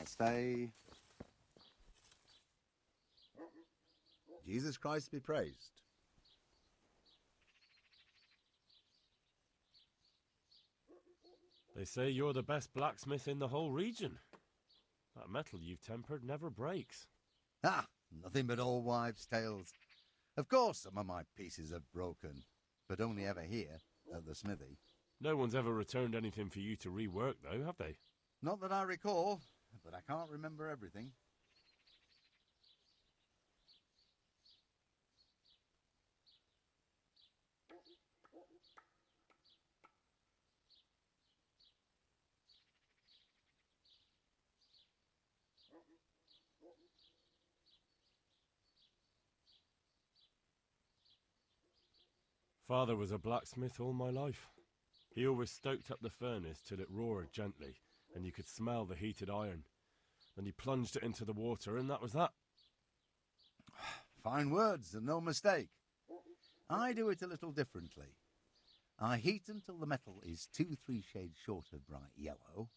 Namaste. Jesus Christ be praised. They say you're the best blacksmith in the whole region. That metal you've tempered never breaks. Ah, nothing but old wives' tales. Of course some of my pieces have broken, but only ever here, at the smithy. No one's ever returned anything for you to rework, though, have they? Not that I recall, but I can't remember everything. Father was a blacksmith all my life. He always stoked up the furnace till it roared gently, and you could smell the heated iron. Then he plunged it into the water, and that was that. Fine words, and no mistake. I do it a little differently. I heat until the metal is 2-3 shades short of bright yellow.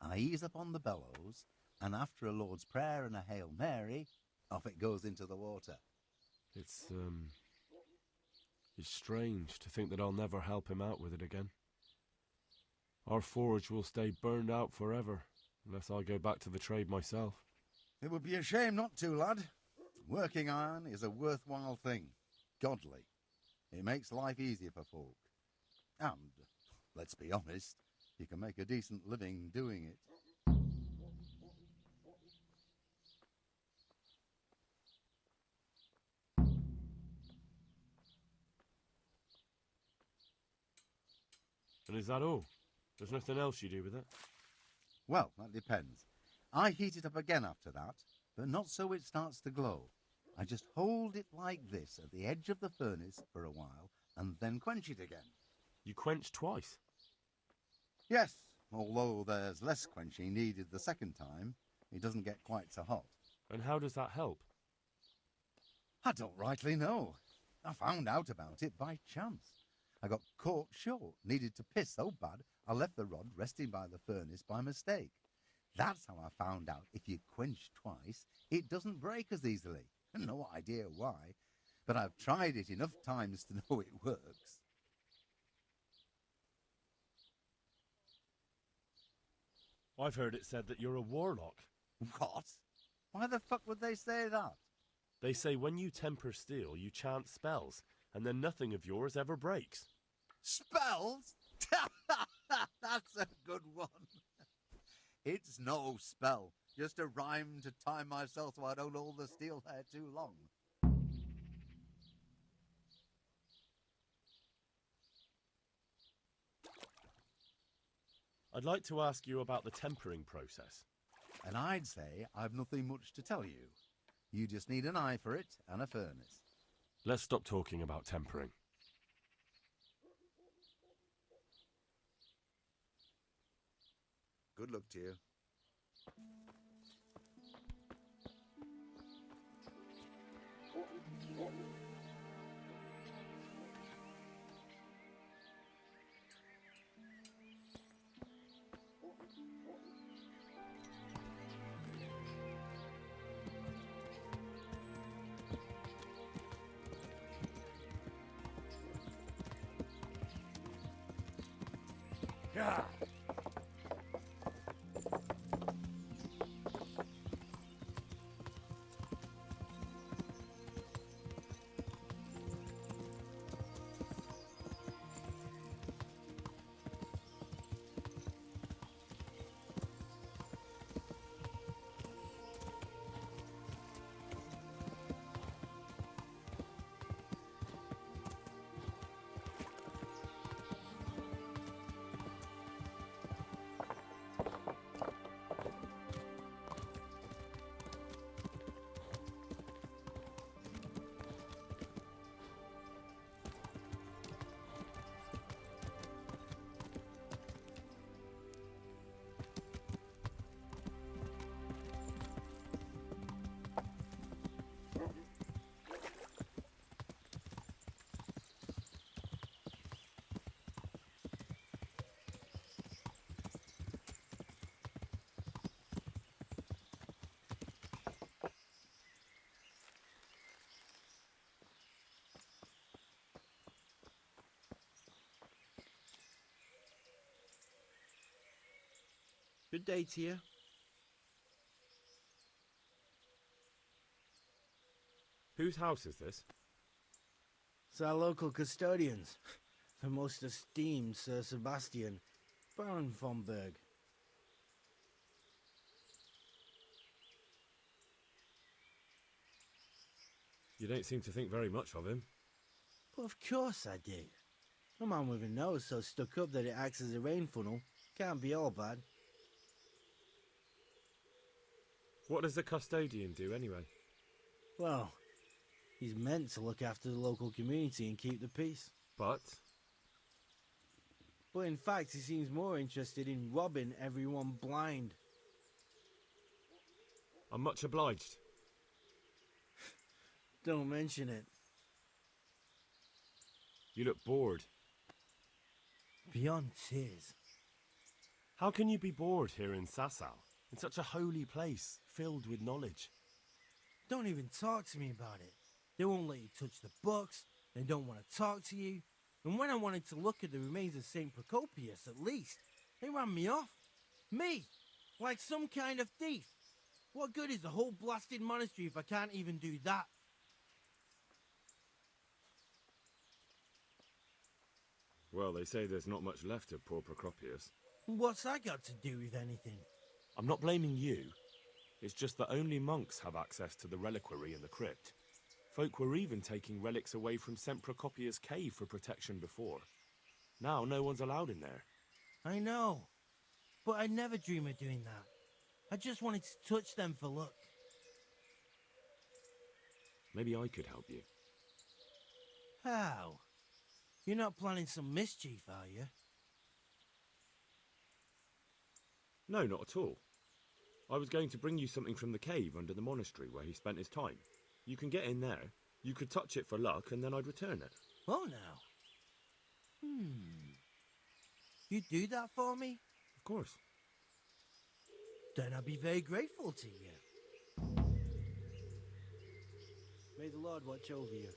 I ease up on the bellows, and after a Lord's Prayer and a Hail Mary, off it goes into the water. It's strange to think that I'll never help him out with it again. Our forge will stay burned out forever, unless I go back to the trade myself. It would be a shame not to, lad. Working iron is a worthwhile thing. Godly. It makes life easier for folk. And, let's be honest, you can make a decent living doing it. And is that all? There's nothing else you do with it? Well, that depends. I heat it up again after that, but not so it starts to glow. I just hold it like this at the edge of the furnace for a while and then quench it again. You quench twice? Yes, although there's less quenching needed the second time, it doesn't get quite so hot. And how does that help? I don't rightly know. I found out about it by chance. I got caught short, needed to piss so bad I left the rod resting by the furnace by mistake. That's how I found out if you quench twice, it doesn't break as easily. No idea why, but I've tried it enough times to know it works. I've heard it said that you're a warlock. What? Why the fuck would they say that? They say when you temper steel, you chant spells, and then nothing of yours ever breaks. Spells? That's a good one. It's no spell, just a rhyme to time myself so I don't hold the steel hair too long. I'd like to ask you about the tempering process. And I'd say I've nothing much to tell you. You just need an eye for it and a furnace. Let's stop talking about tempering. Good luck to you. Yeah. Good day to you. Whose house is this? It's our local custodians. The most esteemed Sir Sebastian, Baron von Berg. You don't seem to think very much of him. But of course I do. A man with a nose so stuck up that it acts as a rain funnel can't be all bad. What does the custodian do anyway? Well, he's meant to look after the local community and keep the peace. But in fact, he seems more interested in robbing everyone blind. I'm much obliged. Don't mention it. You look bored. Beyond tears. How can you be bored here in Sasau, in such a holy place, filled with knowledge? Don't even talk to me about it. They won't let you touch the books. They don't want to talk to you. And when I wanted to look at the remains of St. Procopius, at least, they ran me off. Me! Like some kind of thief. What good is the whole blasted monastery if I can't even do that? Well, they say there's not much left of poor Procopius. What's that got to do with anything? I'm not blaming you. It's just that only monks have access to the reliquary in the crypt. Folk were even taking relics away from St. Procopius' cave for protection before. Now no one's allowed in there. I know. But I'd never dream of doing that. I just wanted to touch them for luck. Maybe I could help you. How? You're not planning some mischief, are you? No, not at all. I was going to bring you something from the cave under the monastery where he spent his time. You can get in there, you could touch it for luck, and then I'd return it. Oh, now. You'd do that for me? Of course. Then I'd be very grateful to you. May the Lord watch over you.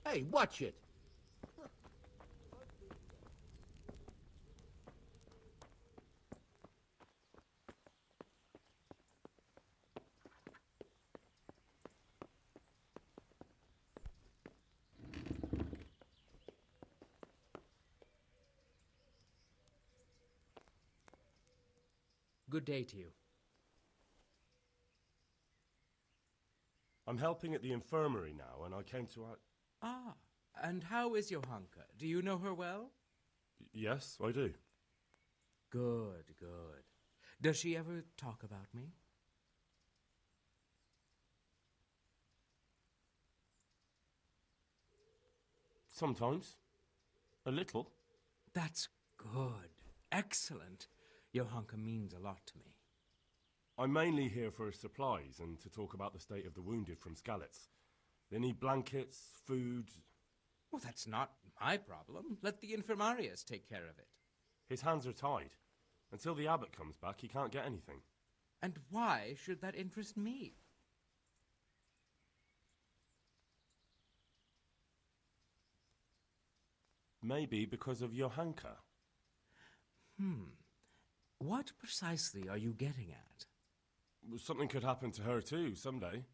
Hey, watch it! Good day to you. I'm helping at the infirmary now, and I came to... Ah, and how is Johanka? Do you know her well? Yes, I do. Good, good. Does she ever talk about me? Sometimes. A little. That's good. Excellent. Johanka means a lot to me. I'm mainly here for supplies and to talk about the state of the wounded from Skalitz. They need blankets, food... Well, that's not my problem. Let the infirmarius take care of it. His hands are tied. Until the abbot comes back, he can't get anything. And why should that interest me? Maybe because of Johanka. What precisely are you getting at? Something could happen to her too, someday.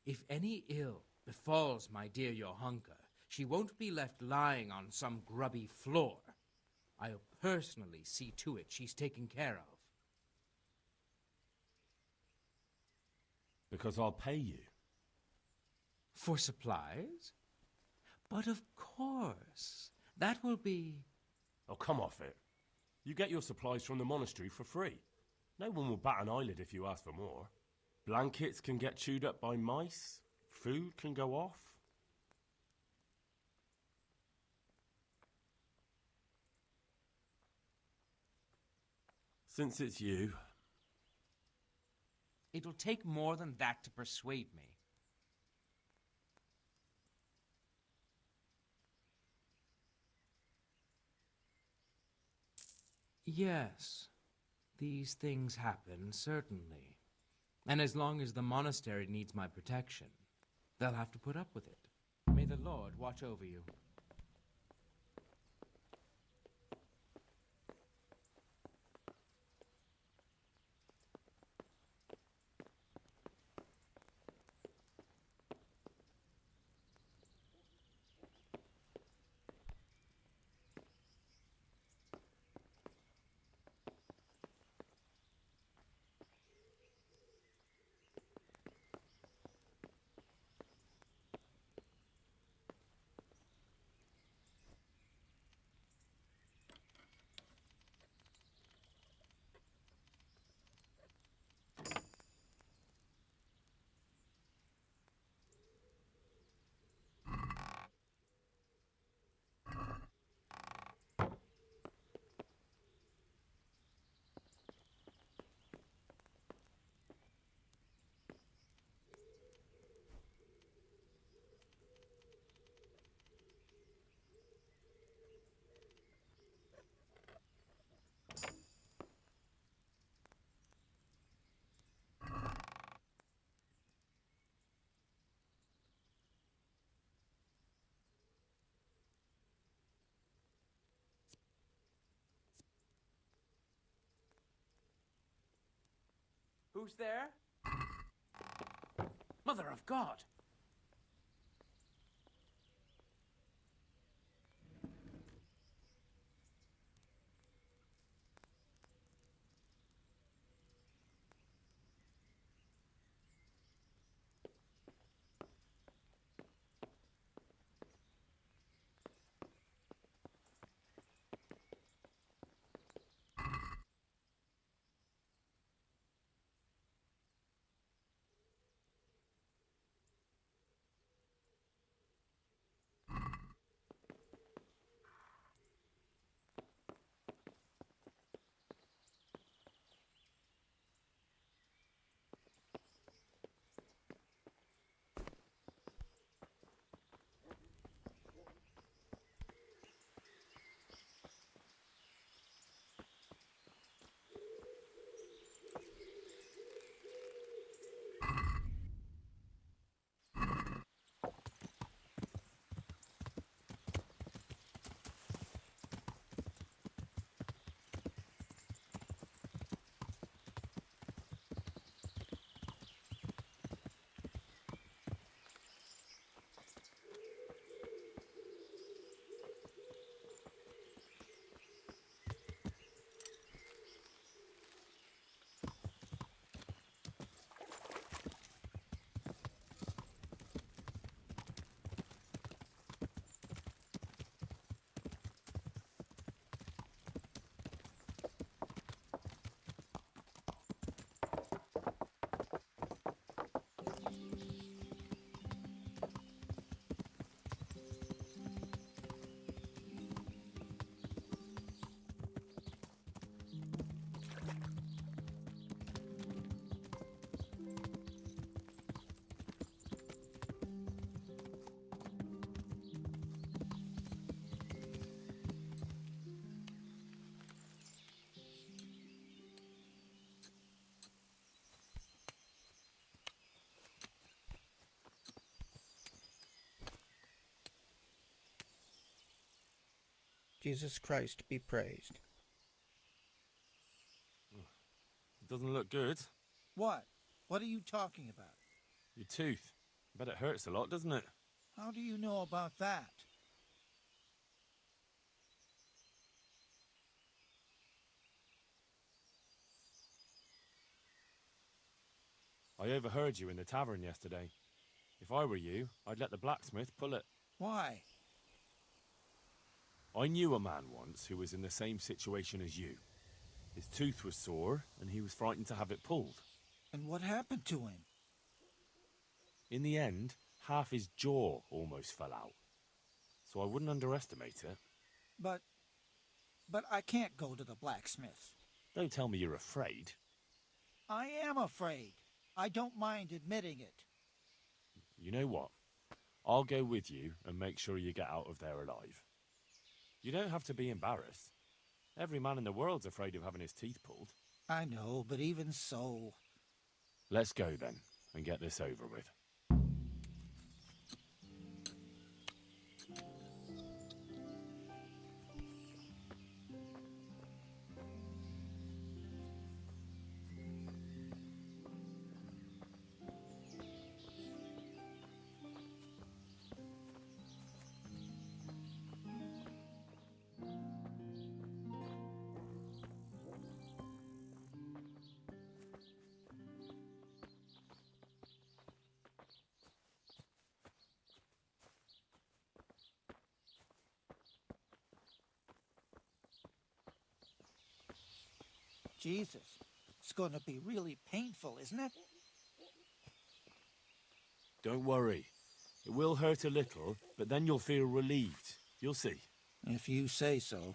If any ill befalls my dear Johanka, she won't be left lying on some grubby floor. I'll personally see to it she's taken care of. Because I'll pay you. For supplies? But of course, that will be... Oh, come off it. You get your supplies from the monastery for free. No one will bat an eyelid if you ask for more. Blankets can get chewed up by mice. Food can go off. Since it's you... It'll take more than that to persuade me. Yes, these things happen, certainly. And as long as the monastery needs my protection, they'll have to put up with it. May the the Lord watch over you. Who's there? Mother of God! Jesus Christ be praised. It doesn't look good. What? What are you talking about? Your tooth. I bet it hurts a lot, doesn't it? How do you know about that? I overheard you in the tavern yesterday. If I were you, I'd let the blacksmith pull it. Why? I knew a man once who was in the same situation as you. His tooth was sore, and he was frightened to have it pulled. And what happened to him? In the end, half his jaw almost fell out. So I wouldn't underestimate it. But I can't go to the blacksmith. Don't tell me you're afraid. I am afraid. I don't mind admitting it. You know what? I'll go with you and make sure you get out of there alive. You don't have to be embarrassed. Every man in the world's afraid of having his teeth pulled. I know, but even so... Let's go then, and get this over with. Jesus, it's going to be really painful, isn't it? Don't worry. It will hurt a little, but then you'll feel relieved. You'll see. If you say so.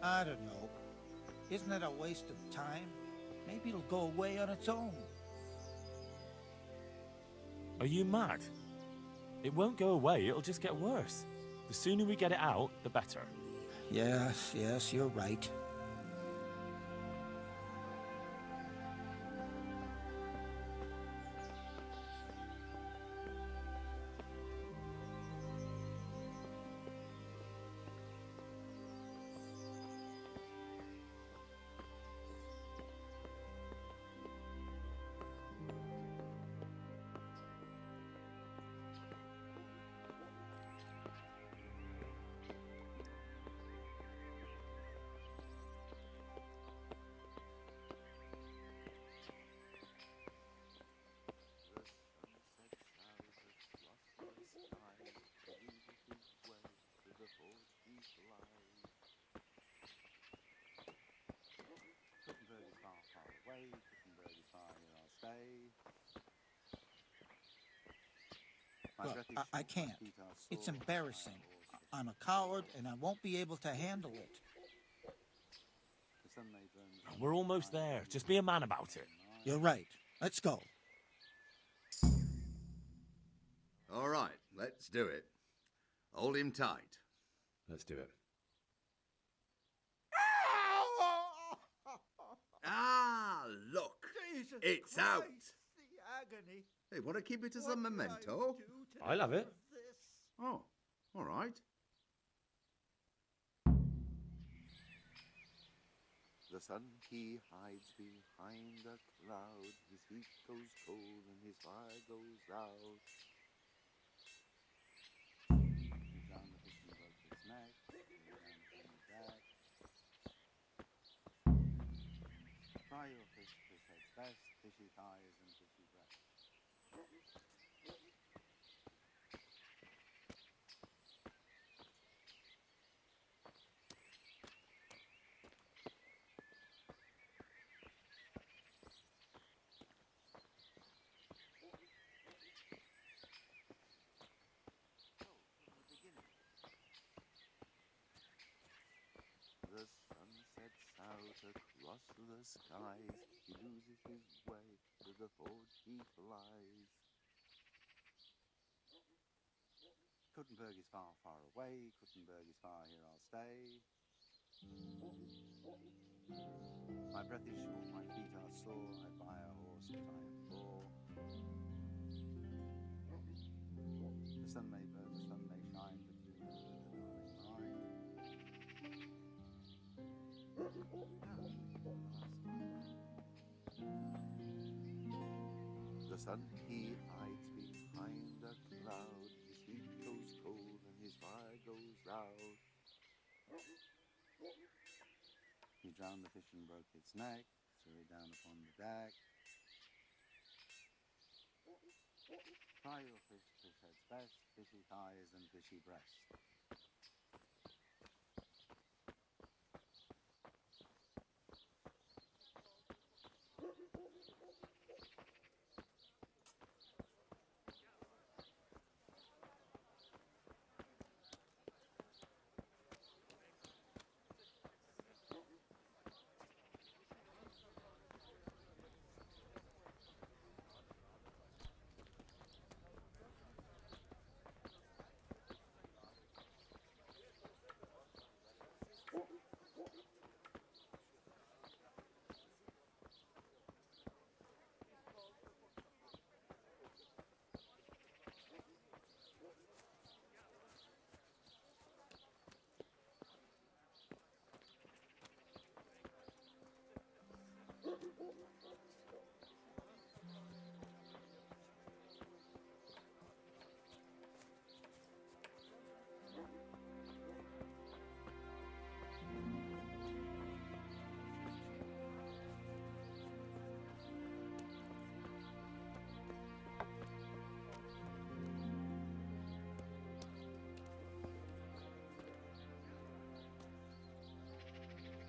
I don't know. Isn't it a waste of time? Maybe it'll go away on its own. Are you mad? It won't go away, it'll just get worse. The sooner we get it out, the better. Yes, you're right. Look, I can't. It's embarrassing. I'm a coward, and I won't be able to handle it. We're almost there. Just be a man about it. You're right. Let's go. All right, let's do it. Hold him tight. Let's do it. Ah, look. Jesus It's Christ, out. The agony. Hey, want to keep it as a What do memento? do to I love it. deserve this? Oh, all right. The sun he hides behind a cloud. His heat goes cold and his fire goes out. He's down the fishing boat's neck, down from his back. Fry your fish head's best, fishy thighs and fishy breast. The sun sets out across the skies. He loses his way, to the forge he flies. Kuttenberg is far, far away. Kuttenberg is far, here I'll stay. My breath is short, my feet are sore. I'd buy a horse if I am poor. The sun may burn, the sun may shine, but you know the darling mine. the sun he hides behind a cloud. His heat goes cold and his fire goes out. He drowned the fish and broke its neck, threw it down upon the deck. Fry your fish, fish heads best, fishy thighs and fishy breast.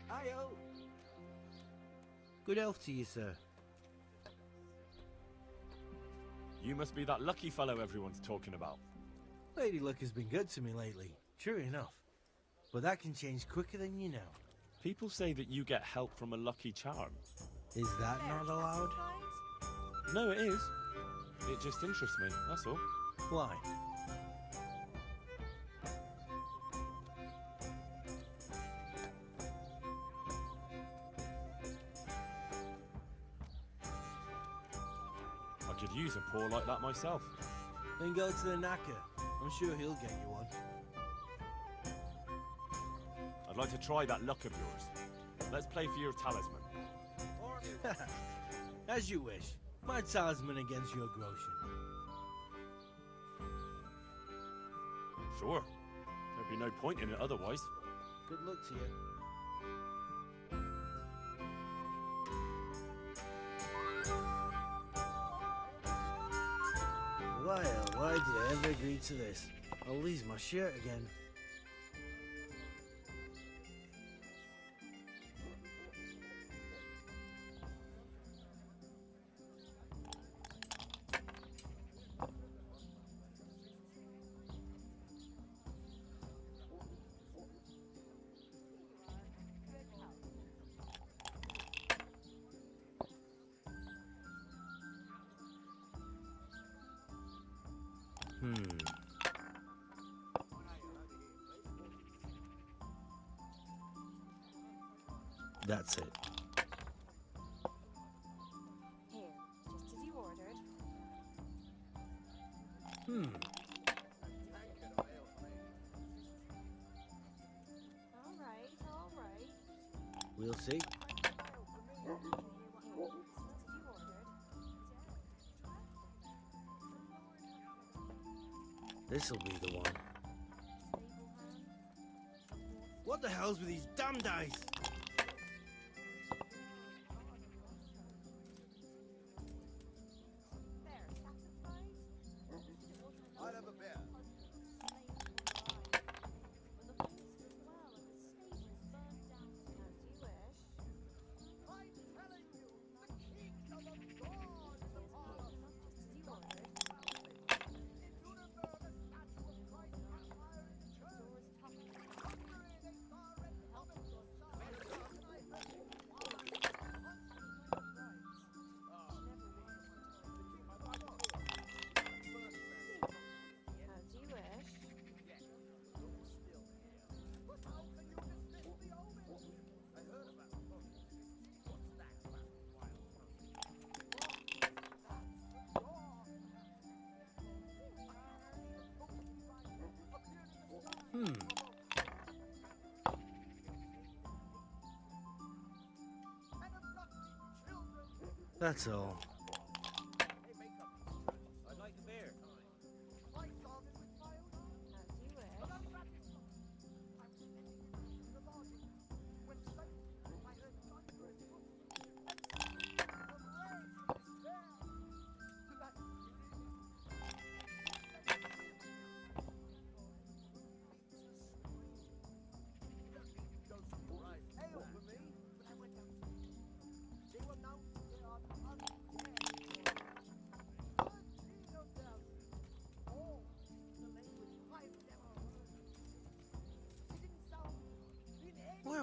Hi-yo! Good health to you, sir. You must be that lucky fellow everyone's talking about. Lady Luck has been good to me lately, true enough. But that can change quicker than you know. People say that you get help from a lucky charm. Is that not allowed? No, it is. It just interests me, that's all. Why? I could use a paw like that myself. Then go to the knacker. I'm sure he'll get you one. I'd like to try that luck of yours. Let's play for your talisman. As you wish. My talisman against your groschen. Sure. There'd be no point in it otherwise. Good luck to you. Why, oh, why did I ever agree to this? I'll lose my shirt again. That's it. Here, just as you ordered. All right. We'll see. This'll be the one. What the hell's with these damn dice? That's all.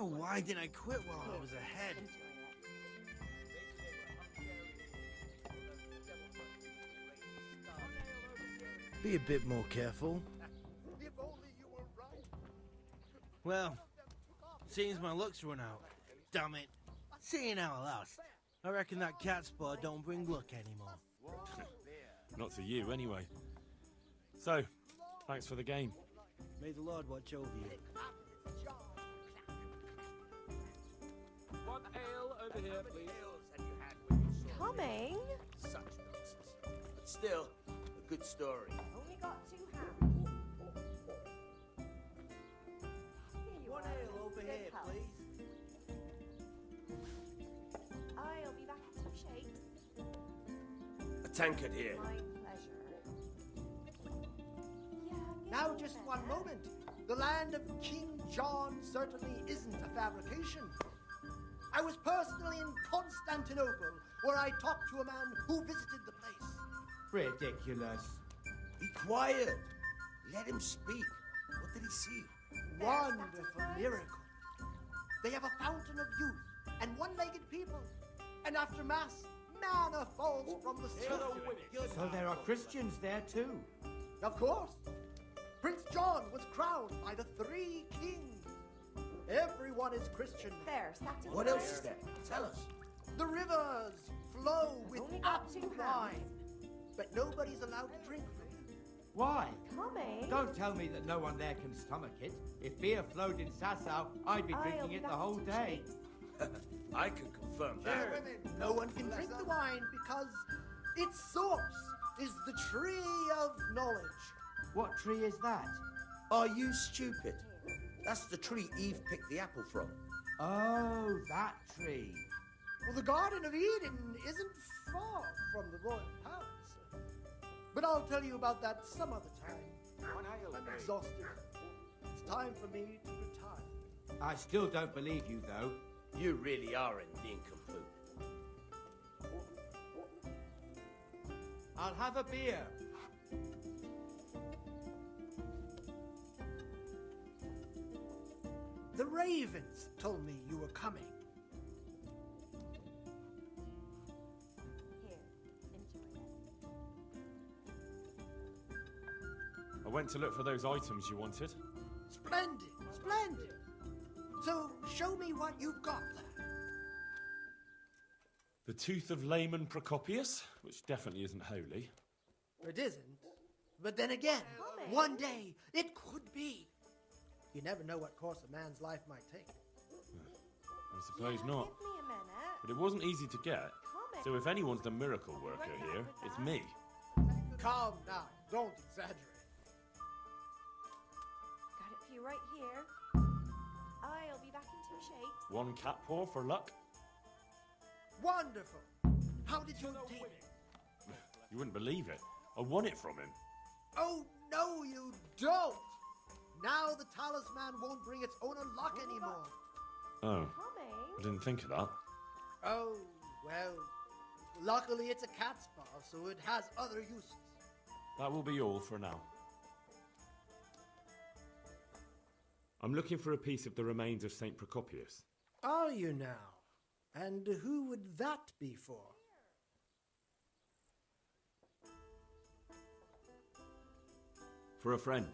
know why didn't I quit while I was ahead. Be a bit more careful. Well, seems my luck's run out. Damn it. Seeing how I lost, I reckon that cat spa don't bring luck anymore. Not to you, anyway. So, thanks for the game. May the Lord watch over you. One ale over here, please. Coming? Such nonsense. But still, a good story. Only got 2 hands. Here you One are. ale over Good here, health. please. I'll be back in 2 shakes. A tankard here. My pleasure. Yeah, Now, get just over one there. moment. The land of King John certainly isn't a fabrication. I was personally in Constantinople, where I talked to a man who visited the place. Ridiculous. Be quiet. Let him speak. What did he see? Wonderful miracle. They have a fountain of youth and one-legged people. And after Mass, manna falls from the sky. So there are Christians there too. Of course. Prince John was crowned by the 3 kings. Everyone is Christian. There, satisfied. What else is there? Tell us. The rivers flow with Only got apple 2 wine, hands. but nobody's allowed to drink from it. Why? Coming? Don't tell me that no one there can stomach it. If beer flowed in Sasau, I'd be I'll drinking be it the back in whole 2 day. shakes. I can confirm that. No one can drink the wine because its source is the tree of knowledge. What tree is that? Are you stupid? That's the tree Eve picked the apple from. Oh, that tree. Well, the Garden of Eden isn't far from the royal palace. But I'll tell you about that some other time. I'm exhausted. It's time for me to retire. I still don't believe you, though. You really are a nincompoop. I'll have a beer. The ravens told me you were coming. Here, enjoy it. I went to look for those items you wanted. Splendid, splendid. So show me what you've got there. The tooth of layman Procopius, which definitely isn't holy. It isn't. But then again, one day it could be. You never know what course a man's life might take. I suppose Yeah, not. Give me a minute. But it wasn't easy to get. Coming. So if anyone's the miracle worker here, it's me. Calm now. Don't exaggerate. Got it for you right here. I'll be back in 2 shakes. 1 cat paw for luck. Wonderful. How did you obtain it? You wouldn't believe it. I won it from him. Oh, no, you don't. Now the talisman won't bring its owner luck anymore. Oh, I Coming. didn't think of that. Oh, well, luckily it's a cat spa, so it has other uses. That will be all for now. I'm looking for a piece of the remains of St. Procopius. Are you now? And who would that be for? For a friend.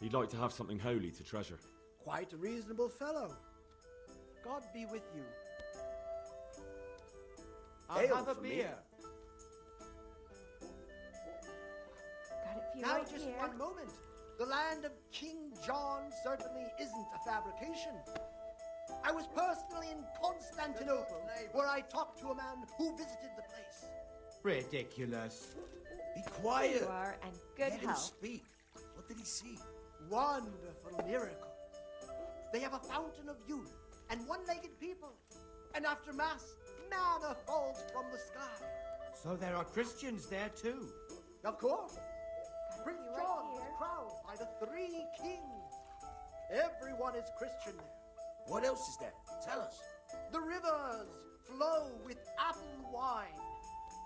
He'd like to have something holy to treasure. Quite a reasonable fellow. God be with you. I'll Ale have a for me. beer. Got it for you Now, right just here. one moment. The land of King John certainly isn't a fabrication. I was personally in Constantinople, where I talked to a man who visited the place. Ridiculous. Be quiet. You are, and good Let him health. speak. What did he see? Wonderful miracle. They have a fountain of youth and one-legged people. And after Mass, manna falls from the sky. So there are Christians there too. Of course. Got it Prince for you right John was here. crowned by the 3 kings. Everyone is Christian there. What else is there? Tell us. The rivers flow with apple wine,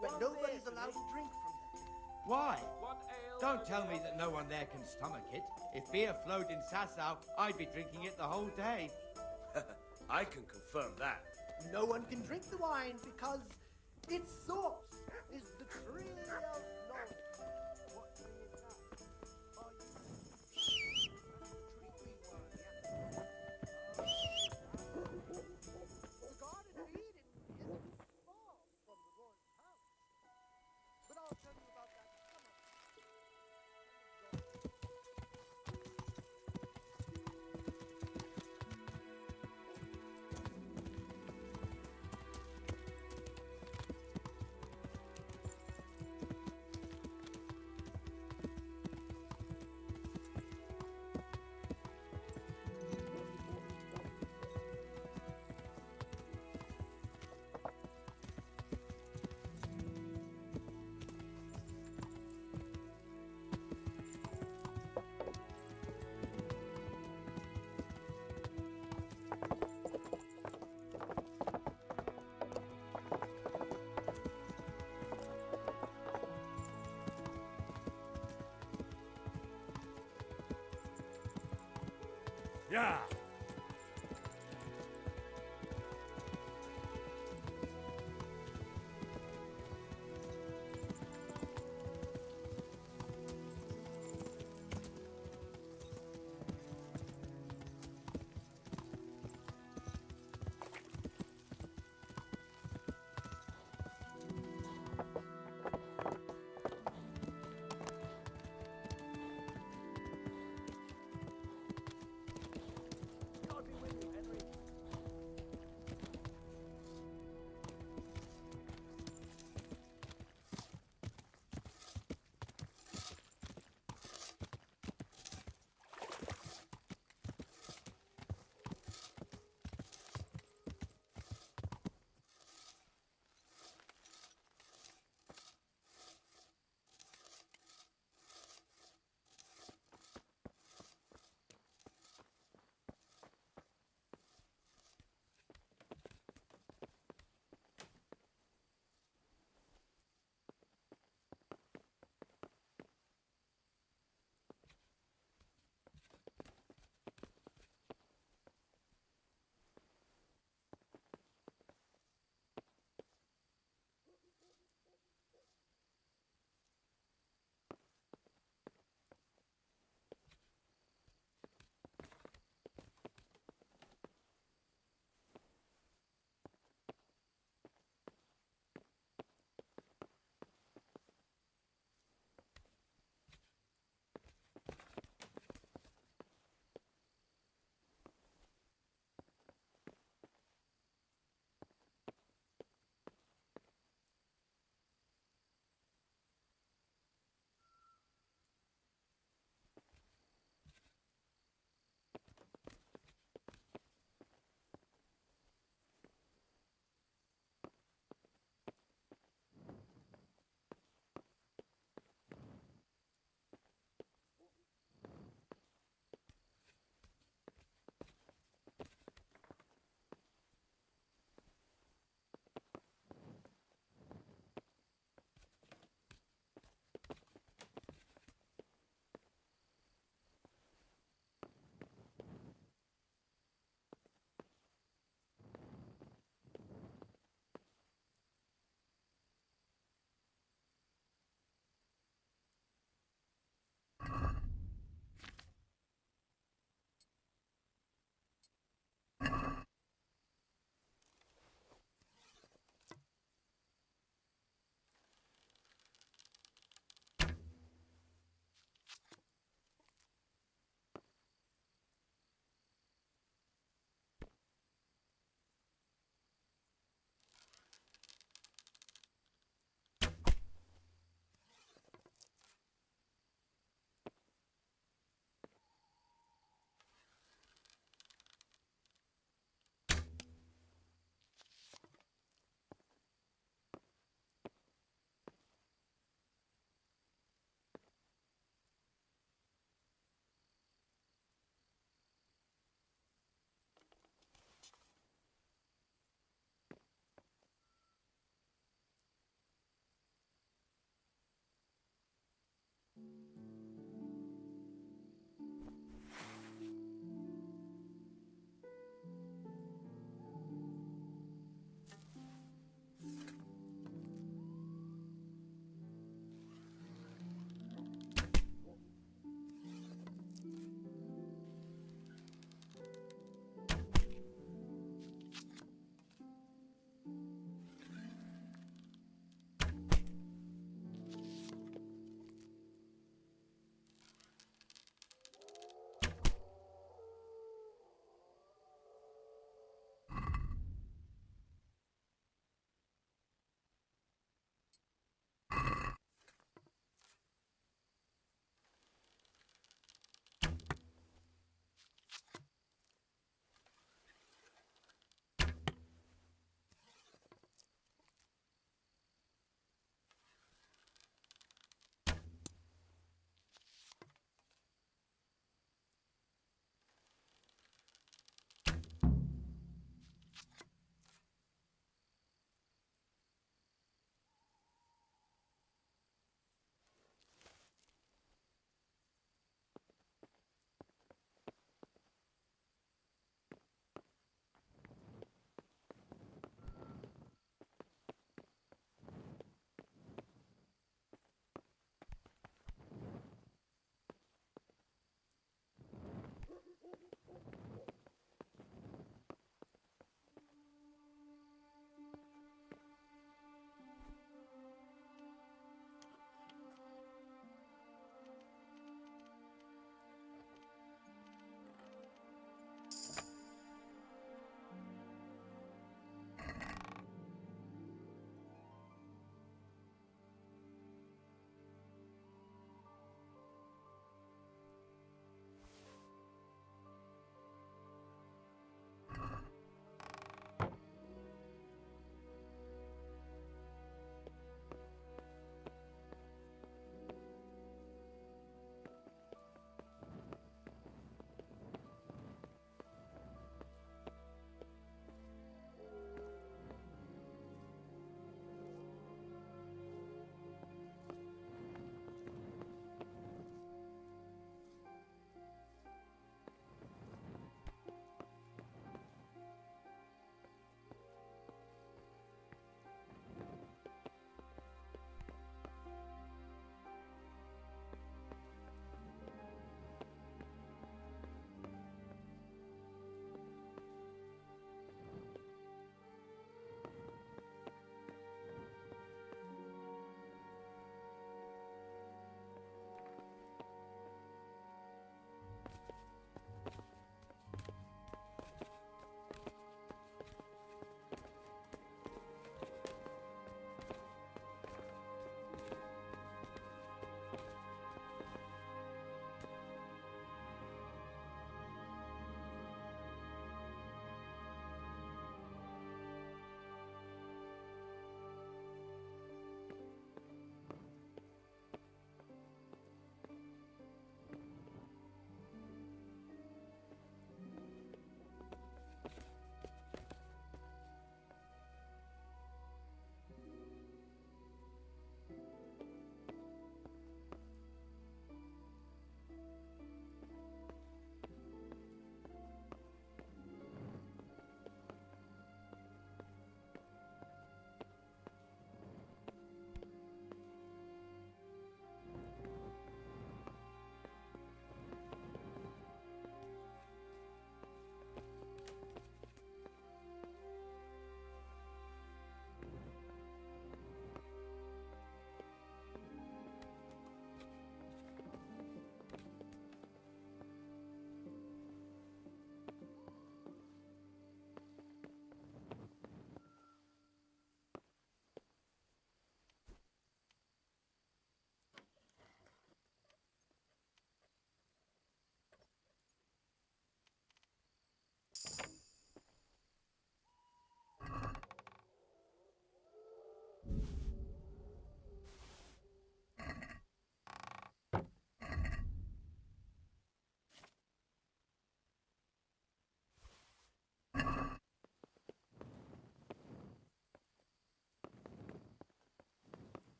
but nobody's allowed to drink from them. Why? One ale. Don't tell me that no one there can stomach it. If beer flowed in Sasau, I'd be drinking it the whole day. I can confirm that. No one can drink the wine because its source is the tree of knowledge. What tree is that? Are you... tree we were, yeah. The Garden of Eden isn't far from the royal palace. But I'll tell you about that some other Yeah!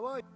How are you?